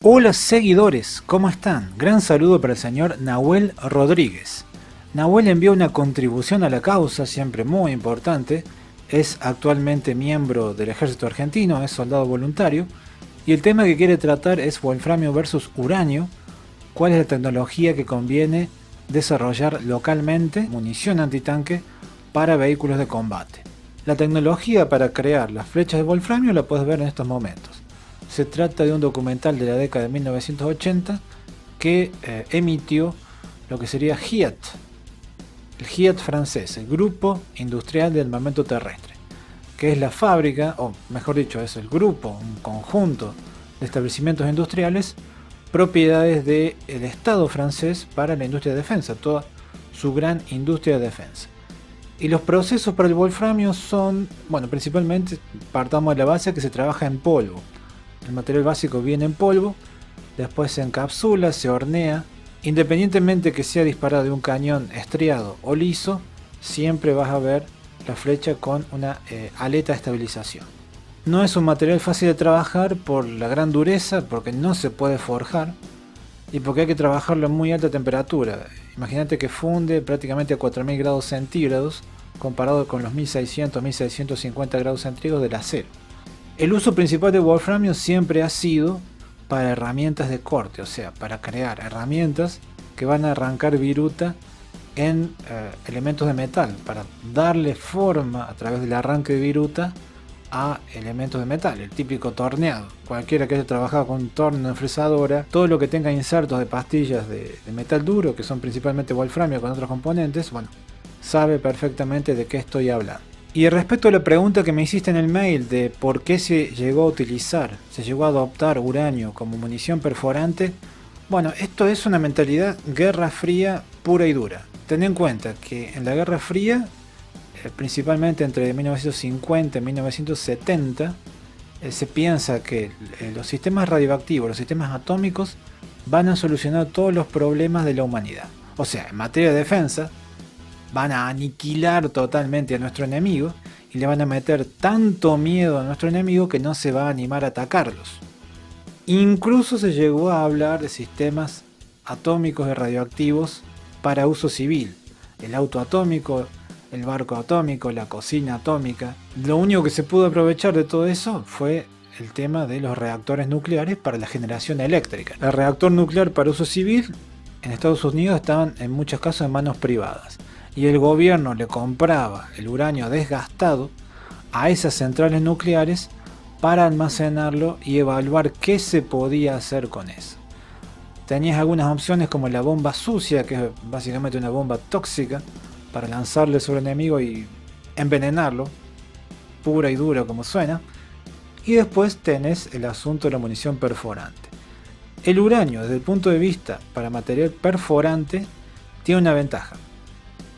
Hola seguidores, ¿cómo están? Gran saludo para el señor Nahuel Rodríguez. Nahuel envió una contribución a la causa, siempre muy importante. Es actualmente miembro del ejército argentino, es soldado voluntario. Y el tema que quiere tratar es wolframio versus uranio. ¿Cuál es la tecnología que conviene desarrollar localmente? Munición antitanque para vehículos de combate. La tecnología para crear las flechas de wolframio la puedes ver en estos momentos. Se trata de un documental de la década de 1980 que emitió lo que sería GIAT, el GIAT francés, el Grupo Industrial de Armamento Terrestre, que es la fábrica, o mejor dicho, es el grupo, un conjunto de establecimientos industriales, propiedades del Estado francés para la industria de defensa, toda su gran industria de defensa. Y los procesos para el wolframio son, bueno, principalmente partamos de la base que se trabaja en polvo. El material básico viene en polvo, después se encapsula, se hornea. Independientemente que sea disparado de un cañón estriado o liso, siempre vas a ver la flecha con una aleta de estabilización. No es un material fácil de trabajar por la gran dureza, porque no se puede forjar y porque hay que trabajarlo a muy alta temperatura. Imagínate que funde prácticamente a 4000 grados centígrados comparado con los 1600-1650 grados centígrados del acero. El uso principal de wolframio siempre ha sido para herramientas de corte, o sea, para crear herramientas que van a arrancar viruta en elementos de metal, para darle forma a través del arranque de viruta a elementos de metal, el típico torneado. Cualquiera que haya trabajado con un torno en fresadora, todo lo que tenga insertos de pastillas de metal duro, que son principalmente wolframio con otros componentes, bueno, sabe perfectamente de qué estoy hablando. Y respecto a la pregunta que me hiciste en el mail de por qué se llegó a utilizar, se llegó a adoptar uranio como munición perforante, bueno, esto es una mentalidad guerra fría pura y dura. Ten en cuenta que en la Guerra Fría, principalmente entre 1950 y 1970, se piensa que los sistemas radioactivos, los sistemas atómicos, van a solucionar todos los problemas de la humanidad. O sea, en materia de defensa, van a aniquilar totalmente a nuestro enemigo y le van a meter tanto miedo a nuestro enemigo que no se va a animar a atacarlos. Incluso se llegó a hablar de sistemas atómicos y radioactivos para uso civil. El auto atómico, el barco atómico, la cocina atómica. Lo único que se pudo aprovechar de todo eso fue el tema de los reactores nucleares para la generación eléctrica. El reactor nuclear para uso civil en Estados Unidos estaban en muchos casos en manos privadas. Y el gobierno le compraba el uranio desgastado a esas centrales nucleares para almacenarlo y evaluar qué se podía hacer con eso. Tenías algunas opciones como la bomba sucia, que es básicamente una bomba tóxica para lanzarle sobre el enemigo y envenenarlo, pura y dura como suena. Y después tenés el asunto de la munición perforante. El uranio, desde el punto de vista para material perforante, tiene una ventaja,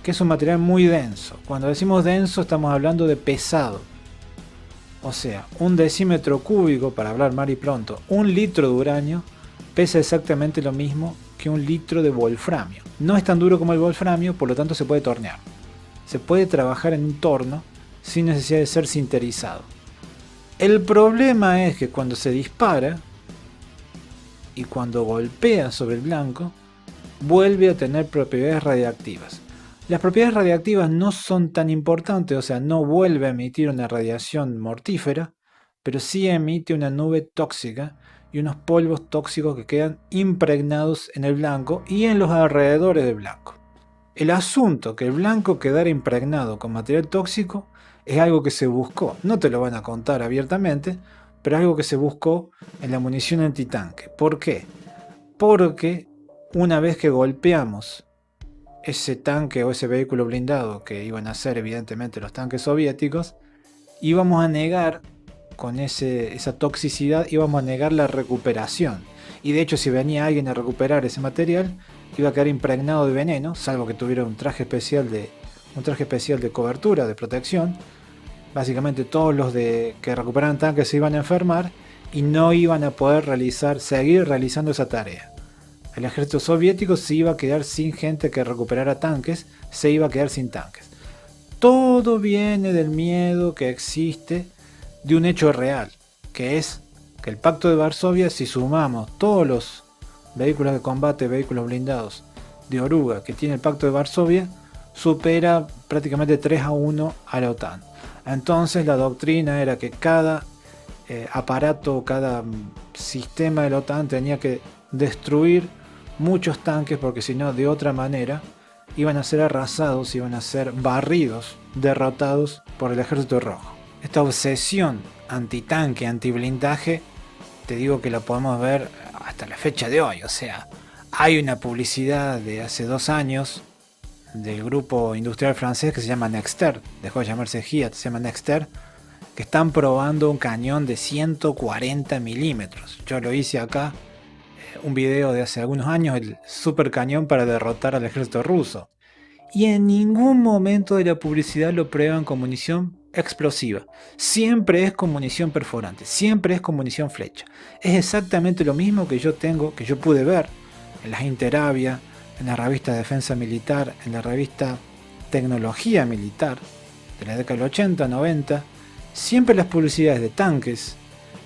que es un material muy denso. Cuando decimos denso estamos hablando de pesado. O sea, un decímetro cúbico, para hablar mal y pronto, un litro de uranio pesa exactamente lo mismo que un litro de wolframio. No es tan duro como el wolframio, por lo tanto se puede tornear. Se puede trabajar en un torno sin necesidad de ser sinterizado. El problema es que cuando se dispara y cuando golpea sobre el blanco, vuelve a tener propiedades radiactivas. Las propiedades radiactivas no son tan importantes, o sea, no vuelve a emitir una radiación mortífera, pero sí emite una nube tóxica y unos polvos tóxicos que quedan impregnados en el blanco y en los alrededores del blanco. El asunto que el blanco quedara impregnado con material tóxico es algo que se buscó. No te lo van a contar abiertamente, pero es algo que se buscó en la munición antitanque. ¿Por qué? Porque una vez que golpeamos ese tanque o ese vehículo blindado, que iban a ser evidentemente los tanques soviéticos, íbamos a negar con esa toxicidad, íbamos a negar la recuperación. Y de hecho, si venía alguien a recuperar ese material, iba a quedar impregnado de veneno, salvo que tuviera un traje especial de cobertura, de protección. Básicamente todos los que recuperaran tanques se iban a enfermar y no iban a poder seguir realizando esa tarea. El ejército soviético se iba a quedar sin gente que recuperara tanques, se iba a quedar sin tanques. Todo viene del miedo que existe de un hecho real, que es que el Pacto de Varsovia, si sumamos todos los vehículos de combate, vehículos blindados de oruga que tiene el Pacto de Varsovia, supera prácticamente 3-1 a la OTAN. Entonces la doctrina era que cada aparato, cada sistema de la OTAN tenía que destruir muchos tanques, porque si no, de otra manera iban a ser arrasados, iban a ser barridos, derrotados por el Ejército Rojo. Esta obsesión antitanque, antiblindaje, te digo que la podemos ver hasta la fecha de hoy. O sea, hay una publicidad de hace 2 años del grupo industrial francés que se llama Nexter, dejó de llamarse Fiat, se llama Nexter, que están probando un cañón de 140 milímetros. Yo lo hice acá, un video de hace algunos años, el super cañón para derrotar al ejército ruso. Y en ningún momento de la publicidad lo prueban con munición explosiva. Siempre es con munición perforante, siempre es con munición flecha. Es exactamente lo mismo que yo pude ver en las Interavia, en la revista Defensa Militar, en la revista Tecnología Militar de la década del 80, 90. Siempre las publicidades de tanques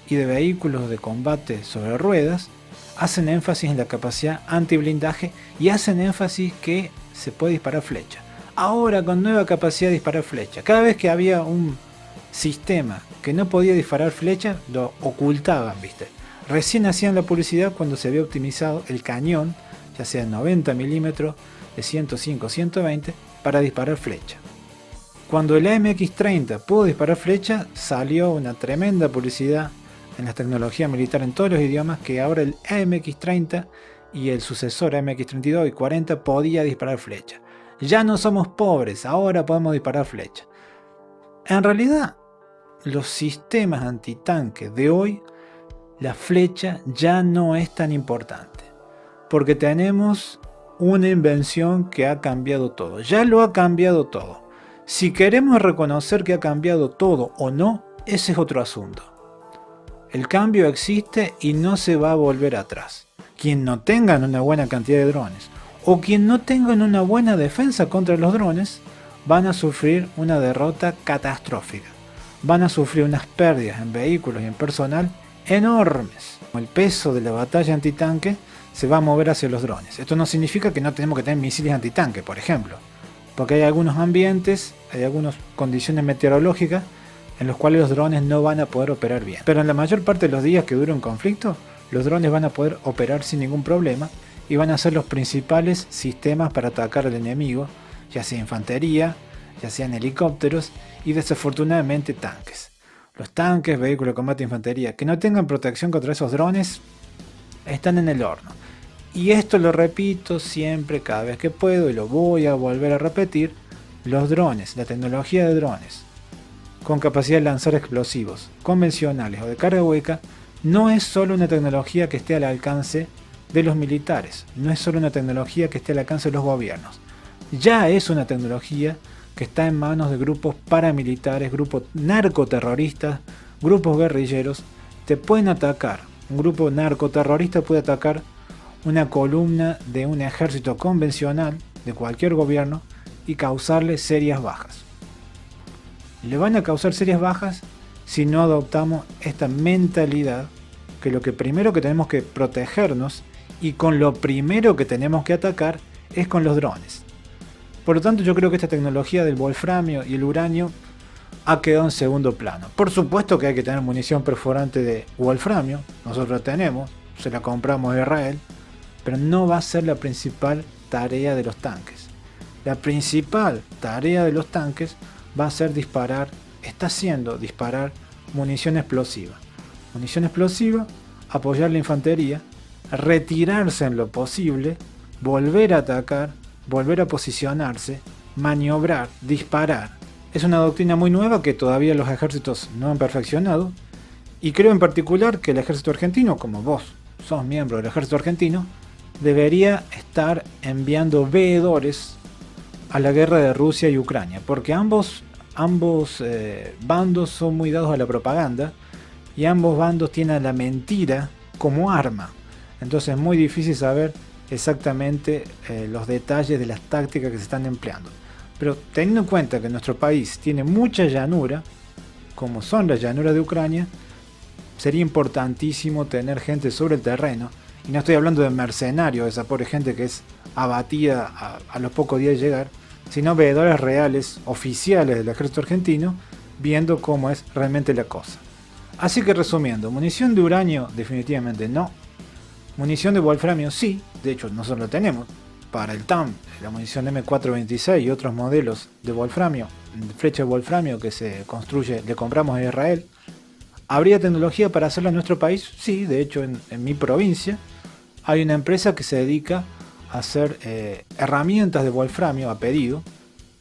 y de vehículos de combate sobre ruedas hacen énfasis en la capacidad antiblindaje y hacen énfasis que se puede disparar flecha. Ahora, con nueva capacidad de disparar flecha, cada vez que había un sistema que no podía disparar flecha, lo ocultaban, ¿viste? Recién hacían la publicidad cuando se había optimizado el cañón, ya sea 90 milímetros, de 105, 120, para disparar flecha. Cuando el AMX-30 pudo disparar flecha, salió una tremenda publicidad en la tecnología militar en todos los idiomas, que ahora el AMX-30 y el sucesor AMX-32 y 40 podía disparar flecha. Ya no somos pobres, ahora podemos disparar flecha. En realidad, los sistemas antitanque de hoy, la flecha ya no es tan importante, porque tenemos una invención que ha cambiado todo. Ya lo ha cambiado todo. Si queremos reconocer que ha cambiado todo o no, ese es otro asunto. El cambio existe y no se va a volver atrás. Quien no tenga una buena cantidad de drones o quien no tenga una buena defensa contra los drones van a sufrir una derrota catastrófica. Van a sufrir unas pérdidas en vehículos y en personal enormes. El peso de la batalla antitanque se va a mover hacia los drones. Esto no significa que no tenemos que tener misiles antitanque, por ejemplo, porque hay algunos ambientes, hay algunas condiciones meteorológicas en los cuales los drones no van a poder operar bien. Pero en la mayor parte de los días que dure un conflicto, los drones van a poder operar sin ningún problema y van a ser los principales sistemas para atacar al enemigo, ya sea infantería, ya sean helicópteros y desafortunadamente tanques. Los tanques, vehículos de combate e infantería que no tengan protección contra esos drones están en el horno. Y esto lo repito siempre, cada vez que puedo, y lo voy a volver a repetir: los drones, la tecnología de drones con capacidad de lanzar explosivos convencionales o de carga hueca, no es solo una tecnología que esté al alcance de los militares, no es solo una tecnología que esté al alcance de los gobiernos. Ya es una tecnología que está en manos de grupos paramilitares, grupos narcoterroristas, grupos guerrilleros. Te pueden atacar, un grupo narcoterrorista puede atacar una columna de un ejército convencional de cualquier gobierno y causarle serias bajas. Le van a causar serias bajas si no adoptamos esta mentalidad, que lo que primero que tenemos que protegernos y con lo primero que tenemos que atacar es con los drones. Por lo tanto, yo creo que esta tecnología del wolframio y el uranio ha quedado en segundo plano. Por supuesto que hay que tener munición perforante de wolframio, nosotros la tenemos, se la compramos de Israel, pero no va a ser la principal tarea de los tanques. La principal tarea de los tanques va a ser disparar, está siendo disparar munición explosiva. Munición explosiva, apoyar la infantería, retirarse en lo posible, volver a atacar, volver a posicionarse, maniobrar, disparar. Es una doctrina muy nueva que todavía los ejércitos no han perfeccionado, y creo en particular que el ejército argentino, como vos sos miembro del ejército argentino, debería estar enviando veedores a la guerra de Rusia y Ucrania, porque ambos bandos son muy dados a la propaganda y ambos bandos tienen la mentira como arma. Entonces es muy difícil saber exactamente los detalles de las tácticas que se están empleando. Pero teniendo en cuenta que nuestro país tiene mucha llanura, como son las llanuras de Ucrania, sería importantísimo tener gente sobre el terreno, y no estoy hablando de mercenarios, esa pobre gente que es abatida a los pocos días de llegar, sino veedores reales, oficiales del ejército argentino, viendo cómo es realmente la cosa. Así que resumiendo, munición de uranio definitivamente no, munición de wolframio sí, de hecho nosotros lo tenemos, para el TAM, la munición M426 y otros modelos de wolframio, flecha de wolframio que se construye, le compramos a Israel. ¿Habría tecnología para hacerlo en nuestro país? Sí, de hecho en mi provincia hay una empresa que se dedica a hacer herramientas de wolframio a pedido,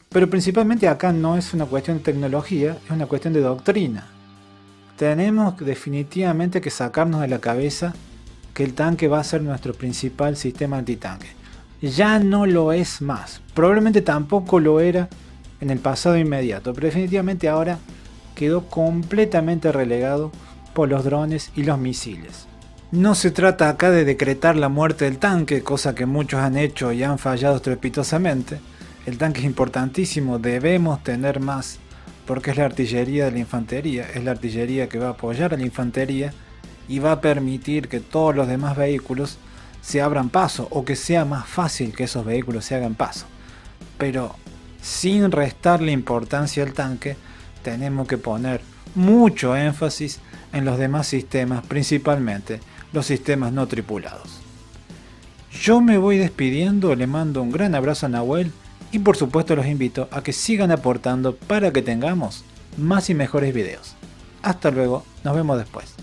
pero principalmente acá no es una cuestión de tecnología, es una cuestión de doctrina. Tenemos definitivamente que sacarnos de la cabeza que el tanque va a ser nuestro principal sistema antitanque. Ya no lo es más. Probablemente tampoco lo era en el pasado inmediato, pero definitivamente ahora quedó completamente relegado por los drones y los misiles. No se trata acá de decretar la muerte del tanque, cosa que muchos han hecho y han fallado estrepitosamente. El tanque es importantísimo, debemos tener más, porque es la artillería de la infantería, es la artillería que va a apoyar a la infantería y va a permitir que todos los demás vehículos se abran paso, o que sea más fácil que esos vehículos se hagan paso. Pero sin restarle importancia al tanque, tenemos que poner mucho énfasis en los demás sistemas, principalmente los sistemas no tripulados. Yo me voy despidiendo, le mando un gran abrazo a Nahuel y por supuesto los invito a que sigan aportando para que tengamos más y mejores videos. Hasta luego, nos vemos después.